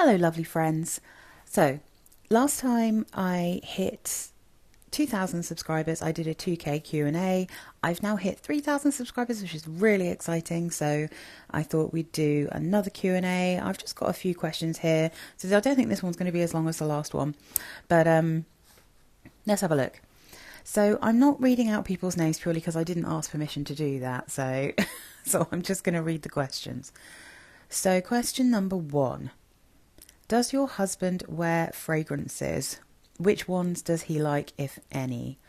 Hello, lovely friends. So, last time I hit 2,000 subscribers, I did a 2K Q&A. I've now hit 3,000 subscribers, which is really exciting. So, I thought we'd do another Q&A. I've just got a few questions here. So, I don't think this one's going to be as long as the last one. But let's have a look. So, I'm not reading out people's names purely because I didn't ask permission to do that. So, so I'm just going to read the questions. So, question number 1. Does your husband wear fragrances? Which ones does he like, if any?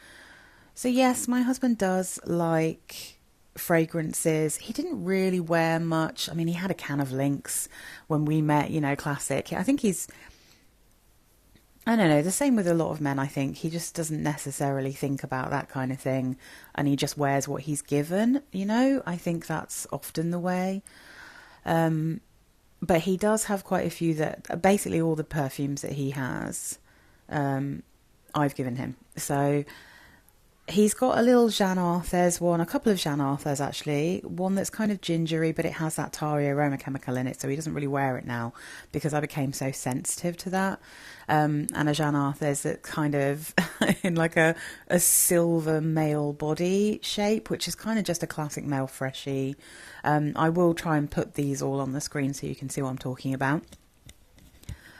So yes, my husband does like fragrances. He didn't really wear much. I mean, he had a can of Lynx when we met, classic. I think I don't know, the same with a lot of men, I think. He just doesn't necessarily think about that kind of thing and he just wears what he's given, I think that's often the way. But he does have quite a few that basically all the perfumes that he has, I've given him. So he's got a little Jean Arthur's one, a couple of Jean Arthur's actually. One that's kind of gingery, but it has that tarry aroma chemical in it, so he doesn't really wear it now because I became so sensitive to that. And a Jean Arthur's that kind of in like a silver male body shape, which is kind of just a classic male freshie. I will try and put these all on the screen so you can see what I'm talking about.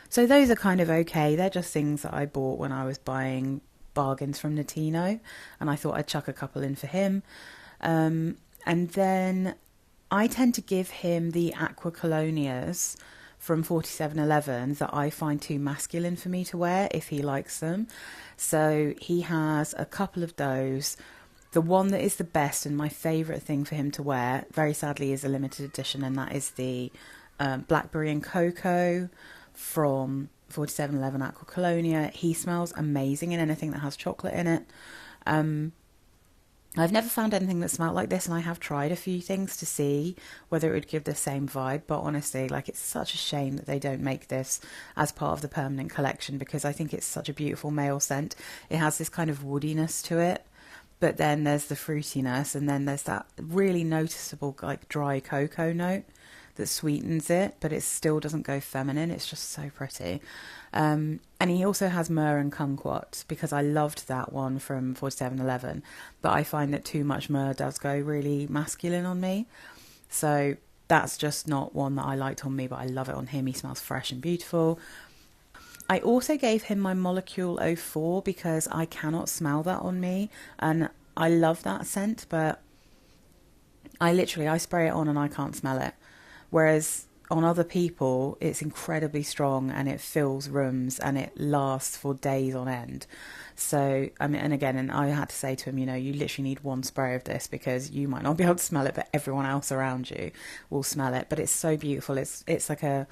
So those are kind of okay. They're just things that I bought when I was buying bargains from Notino, and I thought I'd chuck a couple in for him. And then I tend to give him the Aqua Colonias from 4711 that I find too masculine for me to wear if he likes them. So he has a couple of those. The one that is the best and my favourite thing for him to wear, very sadly, is a limited edition, and that is the Blackberry and Cocoa from 4711 Aqua Colonia. He smells amazing in anything that has chocolate in it. I've never found anything that smelled like this, and I have tried a few things to see whether it would give the same vibe, but honestly, it's such a shame that they don't make this as part of the permanent collection, because I think it's such a beautiful male scent. It has this kind of woodiness to it, but then there's the fruitiness, and then there's that really noticeable dry cocoa note that sweetens it, but it still doesn't go feminine. It's just so pretty. And he also has myrrh and kumquat, because I loved that one from 4711, but I find that too much myrrh does go really masculine on me. So that's just not one that I liked on me, but I love it on him. He smells fresh and beautiful. I also gave him my Molecule 04 because I cannot smell that on me, and I love that scent, but I spray it on and I can't smell it. Whereas on other people, it's incredibly strong and it fills rooms and it lasts for days on end. So, and I had to say to him, you literally need one spray of this because you might not be able to smell it, but everyone else around you will smell it. But it's so beautiful. It's like a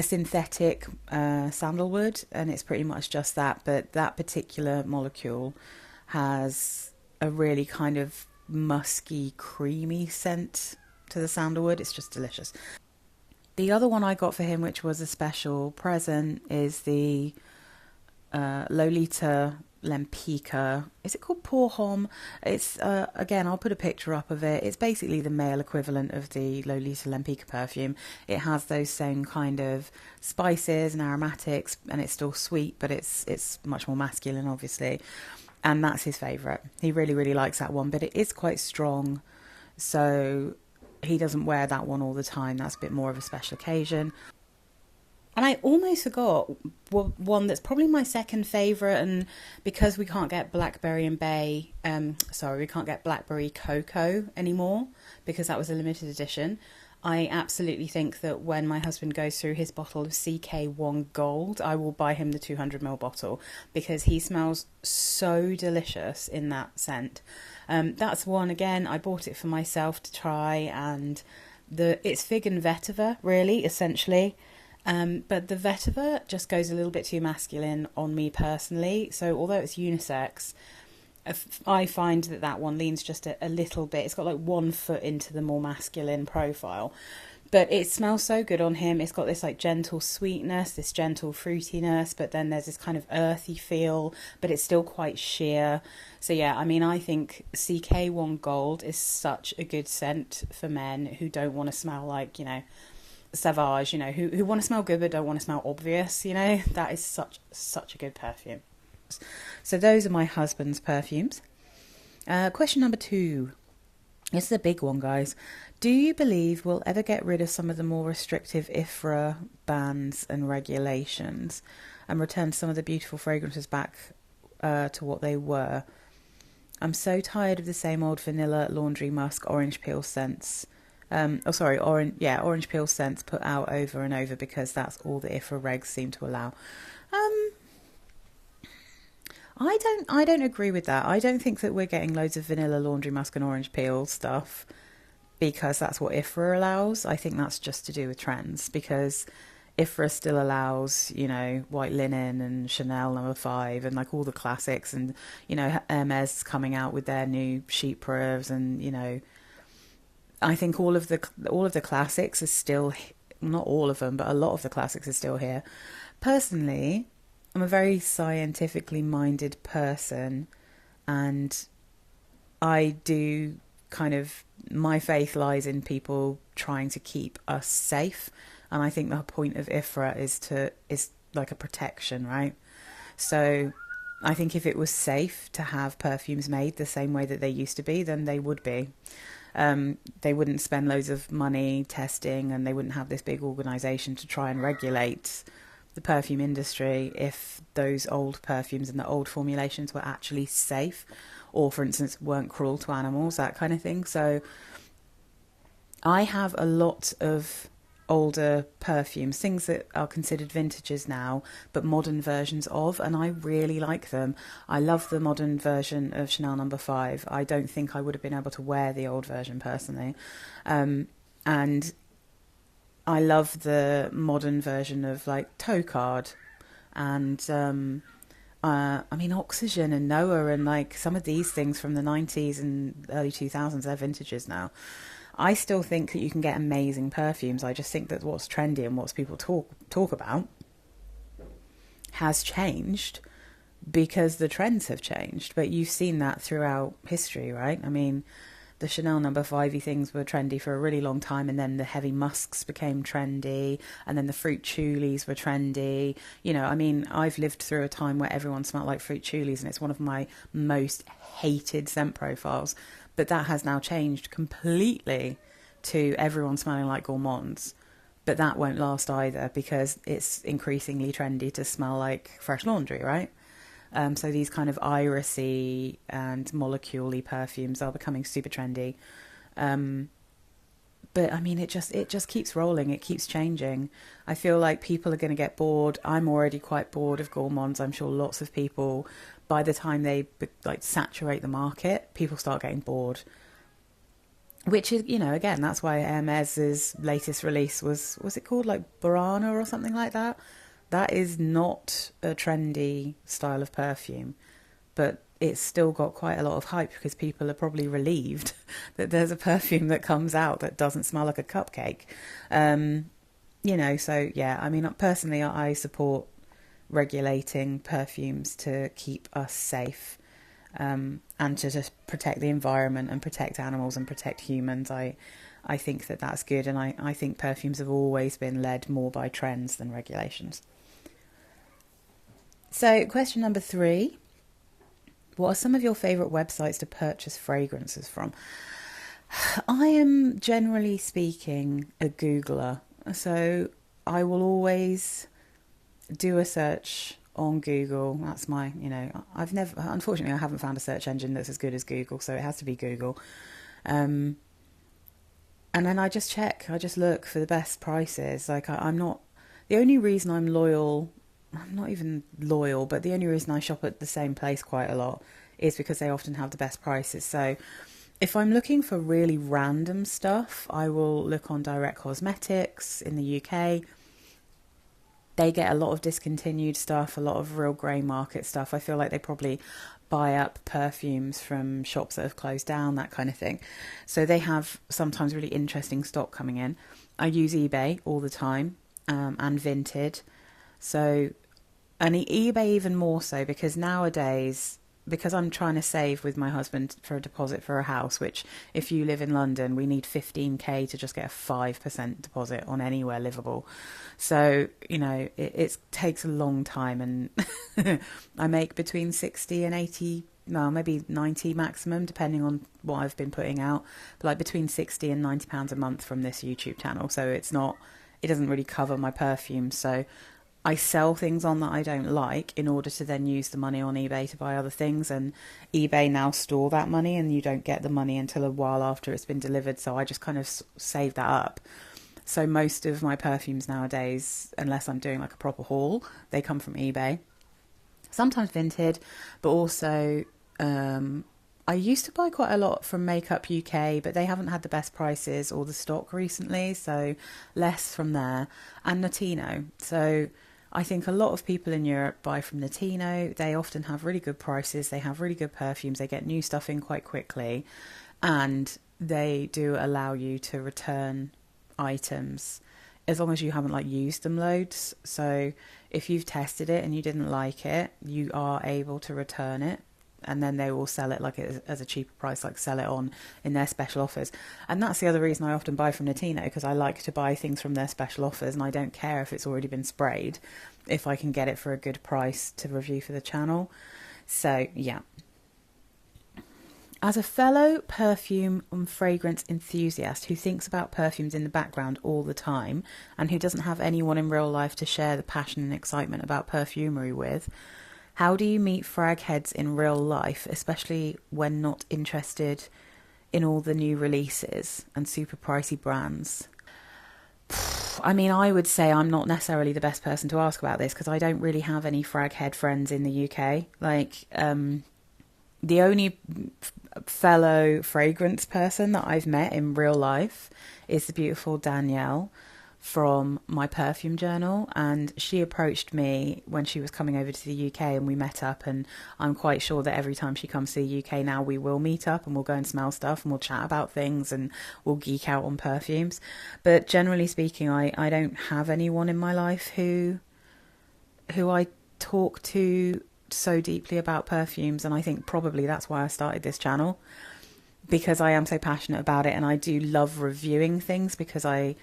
synthetic sandalwood, and it's pretty much just that. But that particular molecule has a really kind of musky, creamy scent to the sandalwood. It's just delicious. The other one I got for him, which was a special present, is the Lolita Lempicka. Is it called Pour Homme? It's again, I'll put a picture up of it. It's basically the male equivalent of the Lolita Lempicka perfume. It has those same kind of spices and aromatics, and it's still sweet, but it's much more masculine, obviously. And that's his favourite. He really, really likes that one, but it is quite strong, so he doesn't wear that one all the time. That's a bit more of a special occasion. And I almost forgot one that's probably my second favourite, and because we can't get Blackberry and Bay, we can't get Blackberry Cocoa anymore because that was a limited edition. I absolutely think that when my husband goes through his bottle of CK1 Gold, I will buy him the 200ml bottle because he smells so delicious in that scent. That's one, again, I bought it for myself to try, and it's fig and vetiver, really, essentially. But the vetiver just goes a little bit too masculine on me personally. So although it's unisex, I find that one leans just a little bit. It's got 1 foot into the more masculine profile. But it smells so good on him. It's got this gentle sweetness, this gentle fruitiness, but then there's this kind of earthy feel, but it's still quite sheer. So yeah, I think CK1 Gold is such a good scent for men who don't want to smell like, Savage, you know, who want to smell good but don't want to smell obvious, you know. That is such a good perfume. So those are my husband's perfumes. Question number 2. This is a big one, guys. Do you believe we'll ever get rid of some of the more restrictive IFRA bans and regulations and return some of the beautiful fragrances back to what they were? I'm so tired of the same old vanilla, laundry, musk, orange peel scents. Orange peel scents put out over and over because that's all the IFRA regs seem to allow. I don't agree with that. I don't think that we're getting loads of vanilla, laundry, musk and orange peel stuff because that's what IFRA allows. I think that's just to do with trends, because IFRA still allows, you know, white linen and Chanel No. 5 and like all the classics, and, you know, Hermes coming out with their new sheet preuves, and, you know, I think all of the classics are still, not all of them, but a lot of the classics are still here. Personally, I'm a very scientifically minded person, and I do my faith lies in people trying to keep us safe, and I think the point of IFRA is like a protection, right? So I think if it was safe to have perfumes made the same way that they used to be, then they would be. They wouldn't spend loads of money testing, and they wouldn't have this big organisation to try and regulate the perfume industry if those old perfumes and the old formulations were actually safe, or, for instance, weren't cruel to animals, that kind of thing. So I have a lot of older perfumes, things that are considered vintages now, but modern versions of, and I really like them. I love the modern version of Chanel No. 5. I don't think I would have been able to wear the old version personally. And I love the modern version of like Tocard and Oxygen and Noah, and like some of these things from the 90s and early 2000s, they're vintages now. I still think that you can get amazing perfumes. I just think that what's trendy and what people talk about has changed because the trends have changed. But you've seen that throughout history, right? I mean, the Chanel No. 5 things were trendy for a really long time, and then the heavy musks became trendy, and then the fruit chulis were trendy. You know, I mean, I've lived through a time where everyone smelled like fruit chulis, and it's one of my most hated scent profiles. But that has now changed completely to everyone smelling like gourmands. But that won't last either, because it's increasingly trendy to smell like fresh laundry, right? So these kind of irisy and molecule-y perfumes are becoming super trendy. But I mean, it just keeps rolling. It keeps changing. I feel like people are going to get bored. I'm already quite bored of gourmands. I'm sure lots of people, by the time they like saturate the market, people start getting bored. Which is, you know, again, that's why Hermes's latest release was it called like Burana or something like that? That is not a trendy style of perfume, but it's still got quite a lot of hype because people are probably relieved that there's a perfume that comes out that doesn't smell like a cupcake. You know, so yeah, I mean, personally, I support regulating perfumes to keep us safe, and to just protect the environment and protect animals and protect humans. I think that that's good, and I think perfumes have always been led more by trends than regulations. So question number 3. What are some of your favourite websites to purchase fragrances from? I am, generally speaking, a Googler. So I will always do a search on Google. That's my, you know, unfortunately, I haven't found a search engine that's as good as Google, so it has to be Google. And then I just check, I just look for the best prices. Like I'm not, the only reason I'm not even loyal, but the only reason I shop at the same place quite a lot is because they often have the best prices. So if I'm looking for really random stuff, I will look on Direct Cosmetics in the UK. They get a lot of discontinued stuff, a lot of real grey market stuff. I feel like they probably buy up perfumes from shops that have closed down, that kind of thing. So they have sometimes really interesting stock coming in. I use eBay all the time, and Vinted. So, and eBay even more so, because nowadays because I'm trying to save with my husband for a deposit for a house, which if you live in London, we need 15k to just get a 5% deposit on anywhere livable. So, you know, it takes a long time, and I make between 60 and 80, well, maybe 90 maximum, depending on what I've been putting out, but like between 60 and 90 pounds a month from this YouTube channel. So it doesn't really cover my perfumes. So I sell things on that I don't like in order to then use the money on eBay to buy other things, and eBay now store that money and you don't get the money until a while after it's been delivered. So I just kind of save that up. So most of my perfumes nowadays, unless I'm doing like a proper haul, they come from eBay. Sometimes Vinted, but also I used to buy quite a lot from Makeup UK, but they haven't had the best prices or the stock recently, so less from there. And Notino. So I think a lot of people in Europe buy from Notino. They often have really good prices. They have really good perfumes. They get new stuff in quite quickly. And they do allow you to return items as long as you haven't like used them loads. So if you've tested it and you didn't like it, you are able to return it. And then they will sell it like as a cheaper price, like sell it on in their special offers. And that's the other reason I often buy from Notino, because I like to buy things from their special offers, and I don't care if it's already been sprayed, if I can get it for a good price to review for the channel. So yeah. As a fellow perfume and fragrance enthusiast who thinks about perfumes in the background all the time, and who doesn't have anyone in real life to share the passion and excitement about perfumery with, how do you meet fragheads in real life, especially when not interested in all the new releases and super pricey brands? I mean, I would say I'm not necessarily the best person to ask about this, because I don't really have any fraghead friends in the UK. Like, the only fellow fragrance person that I've met in real life is the beautiful Danielle from my perfume journal, and she approached me when she was coming over to the UK, and we met up, and I'm quite sure that every time she comes to the UK now, we will meet up and we'll go and smell stuff and we'll chat about things and we'll geek out on perfumes. But generally speaking, I don't have anyone in my life who I talk to so deeply about perfumes, and I think probably that's why I started this channel, because I am so passionate about it, and I do love reviewing things, because I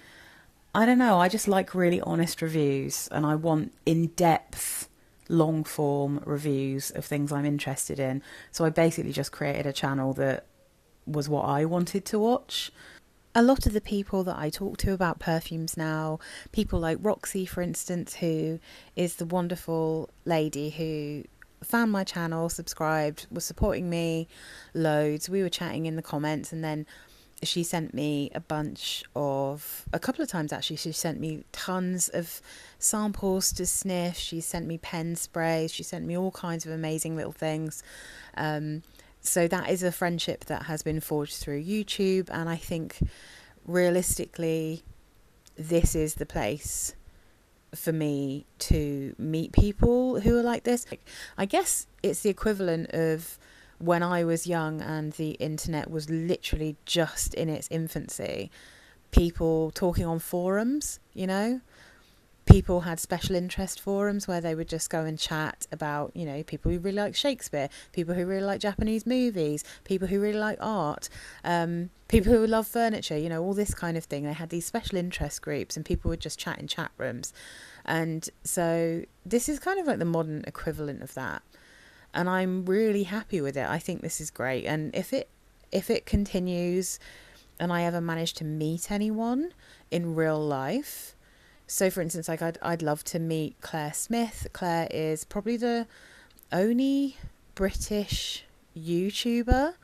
don't know, I just like really honest reviews, and I want in-depth, long-form reviews of things I'm interested in. So I basically just created a channel that was what I wanted to watch. A lot of the people that I talk to about perfumes now, people like Roxy, for instance, who is the wonderful lady who found my channel, subscribed, was supporting me loads. We were chatting in the comments, and then she sent me a couple of times actually, she sent me tons of samples to sniff. She sent me pen sprays. She sent me all kinds of amazing little things. So that is a friendship that has been forged through YouTube. And I think realistically, this is the place for me to meet people who are like this. I guess it's the equivalent of when I was young and the internet was literally just in its infancy, people talking on forums, you know, people had special interest forums where they would just go and chat about, you know, people who really like Shakespeare, people who really like Japanese movies, people who really like art, people who love furniture, you know, all this kind of thing. They had these special interest groups, and people would just chat in chat rooms. And so this is kind of like the modern equivalent of that. And I'm really happy with it. I think this is great. And if it continues and I ever manage to meet anyone in real life, so for instance, like I'd love to meet Claire Smith. Claire is probably the only British YouTuber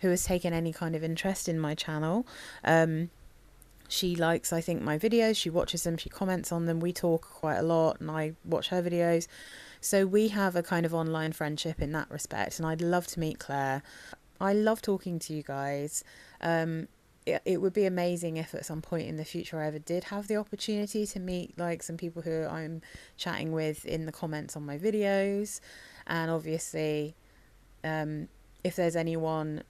who has taken any kind of interest in my channel. She likes, I think, my videos. She watches them. She comments on them. We talk quite a lot, and I watch her videos. So we have a kind of online friendship in that respect, and I'd love to meet Claire. I love talking to you guys. It would be amazing if at some point in the future I ever did have the opportunity to meet like some people who I'm chatting with in the comments on my videos. And obviously, if there's anyone,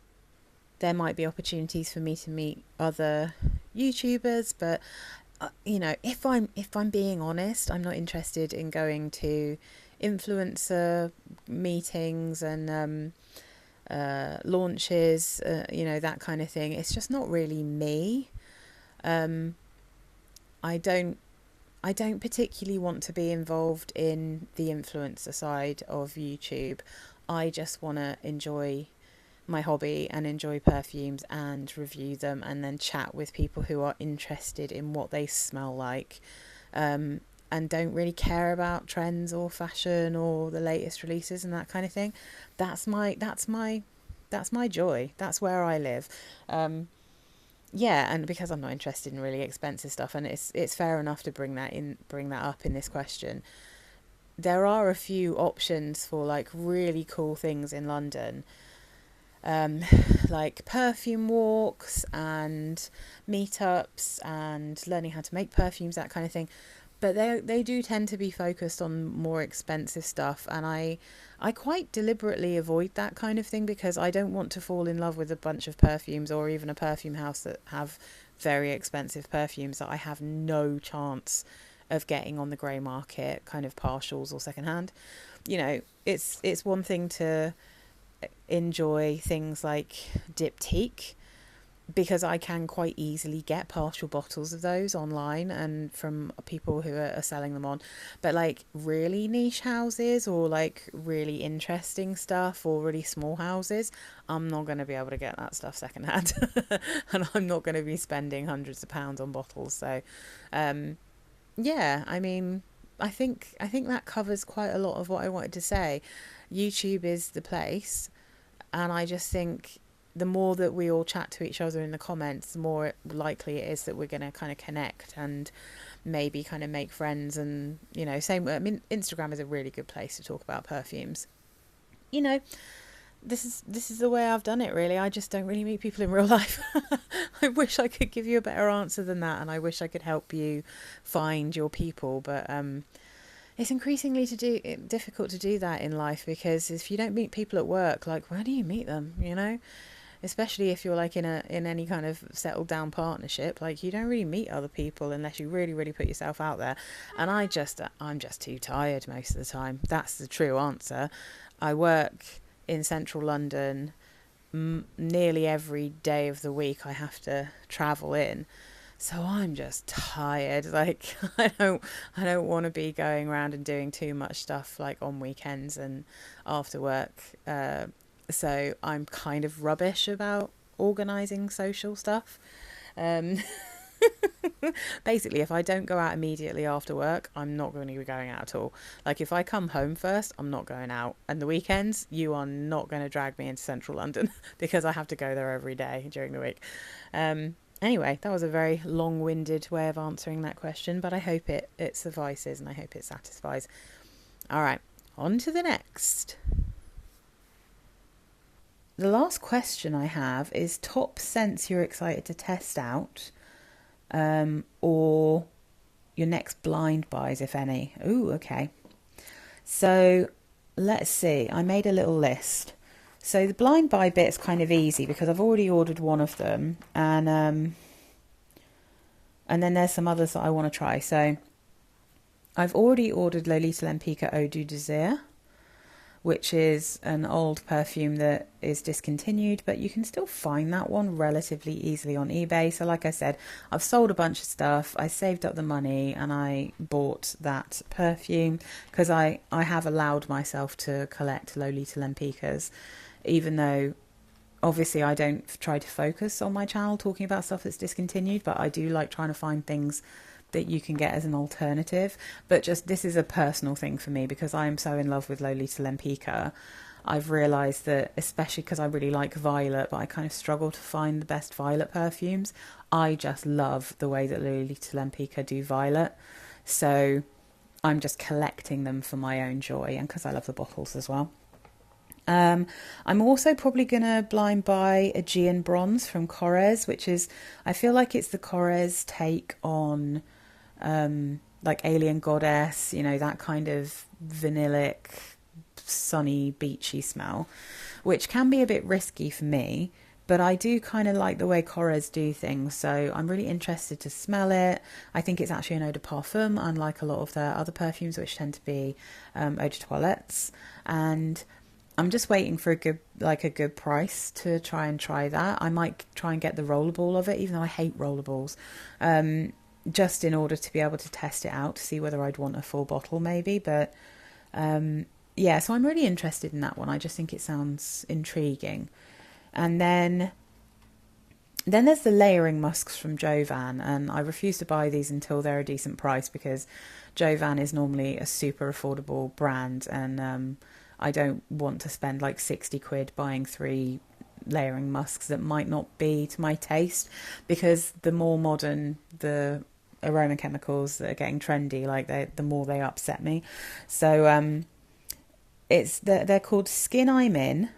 there might be opportunities for me to meet other YouTubers, but you know, if I'm being honest, I'm not interested in going to influencer meetings and launches, that kind of thing. It's just not really me. Um, I don't I don't particularly want to be involved in the influencer side of YouTube. I just want to enjoy my hobby and enjoy perfumes and review them and then chat with people who are interested in what they smell like, and don't really care about trends or fashion or the latest releases and that kind of thing. That's my joy. That's where I live. Yeah, and because I'm not interested in really expensive stuff, and it's fair enough to bring that up in this question. There are a few options for like really cool things in London, like perfume walks and meetups and learning how to make perfumes, that kind of thing. But they do tend to be focused on more expensive stuff, and I quite deliberately avoid that kind of thing because I don't want to fall in love with a bunch of perfumes or even a perfume house that have very expensive perfumes that I have no chance of getting on the grey market, kind of partials or secondhand. It's one thing to enjoy things like diptyque, because I can quite easily get partial bottles of those online and from people who are selling them on. But like really niche houses or like really interesting stuff or really small houses, I'm not going to be able to get that stuff secondhand. And I'm not going to be spending hundreds of pounds on bottles. So, yeah, I mean, I think that covers quite a lot of what I wanted to say. YouTube is the place, and I just think the more that we all chat to each other in the comments, the more likely it is that we're going to kind of connect and maybe kind of make friends. And same. I mean, Instagram is a really good place to talk about perfumes. You know, this is the way I've done it. Really, I just don't really meet people in real life. I wish I could give you a better answer than that, and I wish I could help you find your people, but it's increasingly difficult to do that in life, because if you don't meet people at work, like where do you meet them? Especially if you're like in any kind of settled down partnership, like you don't really meet other people unless you really, really put yourself out there. And I'm just too tired most of the time. That's the true answer. I work in central London nearly every day of the week. I have to travel in. So I'm just tired. Like I don't want to be going around and doing too much stuff like on weekends and after work. So I'm kind of rubbish about organising social stuff. Um, Basically, if I don't go out immediately after work, I'm not going to be going out at all. Like if I come home first, I'm not going out. And the weekends, you are not going to drag me into central London because I have to go there every day during the week. Anyway, that was a very long-winded way of answering that question, but I hope it suffices and I hope it satisfies. All right, on to the next. The last question I have is top scents you're excited to test out, or your next blind buys, if any. Ooh, okay. So let's see. I made a little list. So the blind buy bit's kind of easy because I've already ordered one of them, and then there's some others that I want to try. So I've already ordered Lolita Lempicka Eau du Désir, which is an old perfume that is discontinued, but you can still find that one relatively easily on eBay. So like I said, I've sold a bunch of stuff, I saved up the money, and I bought that perfume because I have allowed myself to collect Lolita Lempickas, even though obviously I don't try to focus on my channel talking about stuff that's discontinued, but I do like trying to find things that you can get as an alternative. But just this is a personal thing for me because I am so in love with Lolita Lempicka. I've realised that, especially because I really like violet, but I kind of struggle to find the best violet perfumes. I just love the way that Lolita Lempicka do violet. So I'm just collecting them for my own joy and because I love the bottles as well. I'm also probably going to blind buy Aegean Bronze from Korres, which is, I feel like it's the Korres take on like Alien Goddess, that kind of vanillic, sunny, beachy smell, which can be a bit risky for me. But I do kind of like the way Corres do things, so I'm really interested to smell it. I think it's actually an eau de parfum, unlike a lot of their other perfumes, which tend to be eau de toilettes. And I'm just waiting for a good price to try that. I might try and get the rollerball of it, even though I hate rollerballs, just in order to be able to test it out to see whether I'd want a full bottle, maybe. But yeah, so I'm really interested in that one. I just think it sounds intriguing. And then there's the layering musks from Jovan, and I refuse to buy these until they're a decent price, because Jovan is normally a super affordable brand, and I don't want to spend like 60 quid buying 3 layering musks that might not be to my taste, because the more modern the aroma chemicals that are getting trendy, like the more they upset me. So they're called Skin I'm In,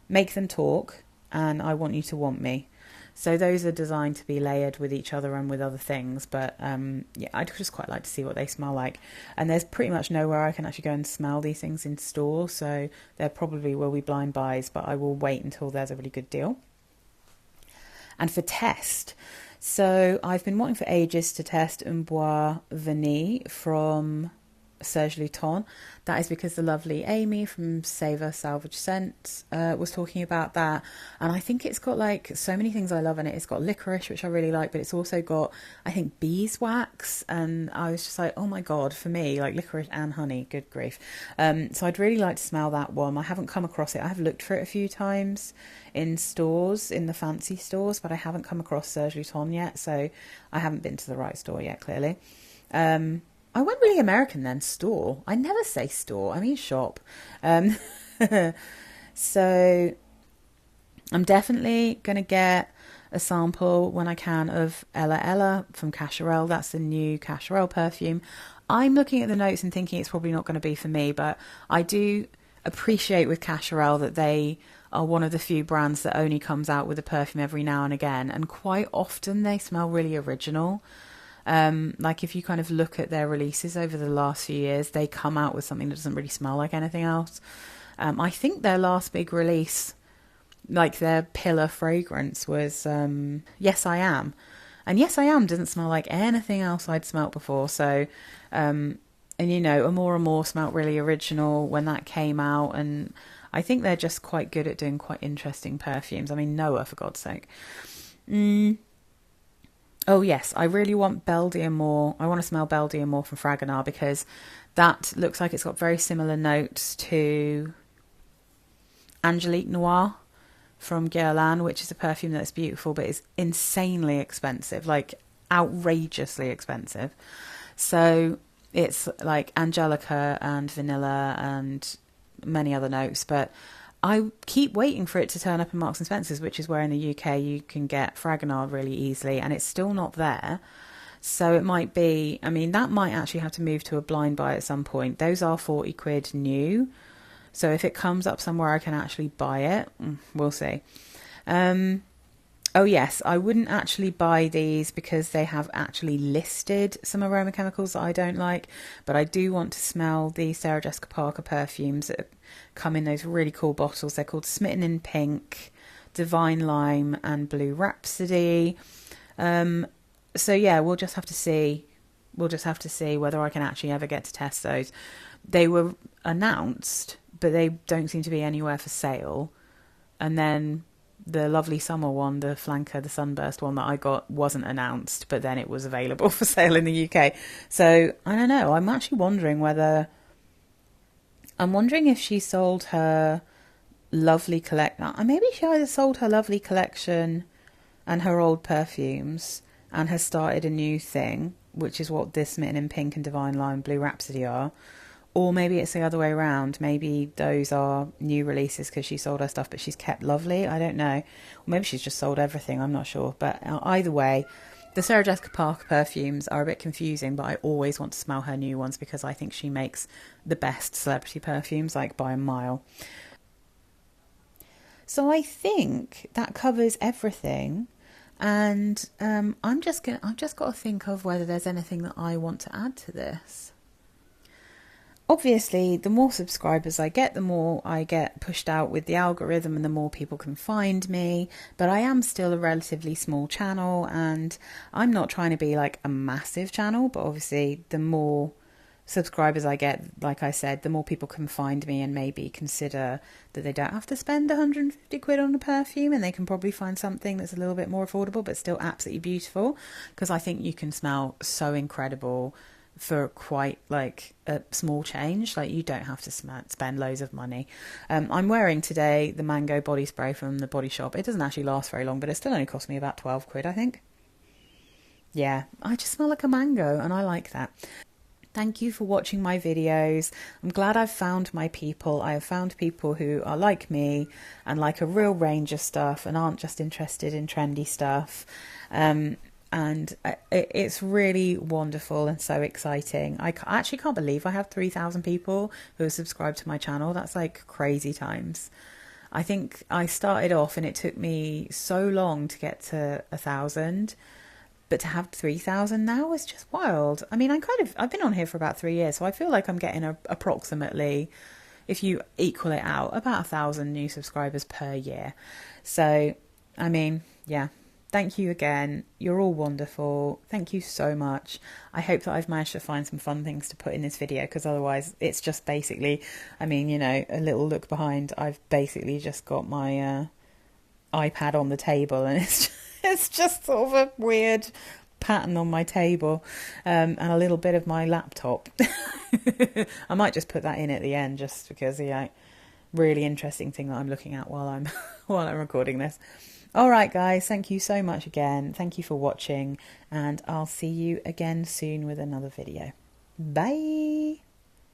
Make Them Talk, and I Want You to Want Me. So those are designed to be layered with each other and with other things. But yeah, I'd just quite like to see what they smell like. And there's pretty much nowhere I can actually go and smell these things in store. So there probably will be blind buys, but I will wait until there's a really good deal. And for test, so I've been wanting for ages to test Un Bois Vanille from Serge Luton. That is because the lovely Amy from Savor Salvage Scent was talking about that, and I think it's got like so many things I love in it. It's got licorice, which I really like, but it's also got, I think, beeswax, and I was just like, oh my god, for me, like licorice and honey, good grief. So I'd really like to smell that one. I haven't come across it. I have looked for it a few times in stores, in the fancy stores, but I haven't come across Serge Luton yet, so I haven't been to the right store yet, clearly. I went really American then, store. I never say store, I mean shop. So I'm definitely going to get a sample when I can of Ella Ella from Cacharel. That's the new Cacharel perfume. I'm looking at the notes and thinking it's probably not going to be for me, but I do appreciate with Cacharel that they are one of the few brands that only comes out with a perfume every now and again, and quite often they smell really original. Like if you kind of look at their releases over the last few years, they come out with something that doesn't really smell like anything else. I think their last big release, like their pillar fragrance, was Yes I Am. And Yes I Am doesn't smell like anything else I'd smelt before. So, and you know, Amore Amore smelt really original when that came out. And I think they're just quite good at doing quite interesting perfumes. I mean, Noah, for God's sake. Oh yes, I really want Belle d'Amour. I want to smell Belle d'Amour from Fragonard, because that looks like it's got very similar notes to Angelique Noir from Guerlain, which is a perfume that's beautiful but is insanely expensive, like outrageously expensive. So it's like Angelica and vanilla and many other notes, but I keep waiting for it to turn up in Marks and Spencer's, which is where in the UK you can get Fragonard really easily, and it's still not there. So it might be, I mean, that might actually have to move to a blind buy at some point. Those are 40 quid new. So if it comes up somewhere I can actually buy it, we'll see. Oh yes, I wouldn't actually buy these because they have actually listed some aroma chemicals that I don't like, but I do want to smell the Sarah Jessica Parker perfumes that come in those really cool bottles. They're called Smitten in Pink, Divine Lime and Blue Rhapsody. So yeah, we'll just have to see. We'll just have to see whether I can actually ever get to test those. They were announced, but they don't seem to be anywhere for sale. And then the lovely summer one, the Flanker, the Sunburst one that I got, wasn't announced, but then it was available for sale in the UK. So I don't know. I'm actually wondering if she sold her lovely collection. Maybe she either sold her lovely collection and her old perfumes and has started a new thing, which is what this Smitten in Pink and Divine Lime Blue Rhapsody are. Or maybe it's the other way around. Maybe those are new releases because she sold her stuff, but she's kept lovely. I don't know. Or maybe she's just sold everything. I'm not sure. But either way, the Sarah Jessica Parker perfumes are a bit confusing, but I always want to smell her new ones because I think she makes the best celebrity perfumes, like by a mile. So I think that covers everything. And I've just got to think of whether there's anything that I want to add to this. Obviously, the more subscribers I get, the more I get pushed out with the algorithm and the more people can find me. But I am still a relatively small channel, and I'm not trying to be like a massive channel, but obviously the more subscribers I get, like I said, the more people can find me and maybe consider that they don't have to spend 150 quid on a perfume, and they can probably find something that's a little bit more affordable but still absolutely beautiful, because I think you can smell so incredible for quite like a small change. Like, you don't have to spend loads of money. I'm wearing today the mango body spray from the Body Shop. It doesn't actually last very long, but it still only cost me about 12 quid, I think. Yeah, I just smell like a mango and I like that. Thank you for watching my videos. I'm glad I've found my people. I have found people who are like me and like a real range of stuff and aren't just interested in trendy stuff. And it's really wonderful and so exciting. I actually can't believe I have 3,000 people who have subscribed to my channel. That's like crazy times. I think I started off and it took me so long to get to 1,000. But to have 3,000 now is just wild. I mean, I've been on here for about 3 years, so I feel like I'm getting approximately, if you equal it out, about 1,000 new subscribers per year. So, I mean, yeah, thank you again. You're all wonderful. Thank you so much. I hope that I've managed to find some fun things to put in this video, because otherwise it's just basically, I mean, you know, a little look behind. I've basically just got my iPad on the table, and it's just sort of a weird pattern on my table, and a little bit of my laptop. I might just put that in at the end, just because, yeah, really interesting thing that I'm looking at while I'm while I'm recording this. All right, guys, thank you so much again. Thank you for watching, and I'll see you again soon with another video. Bye.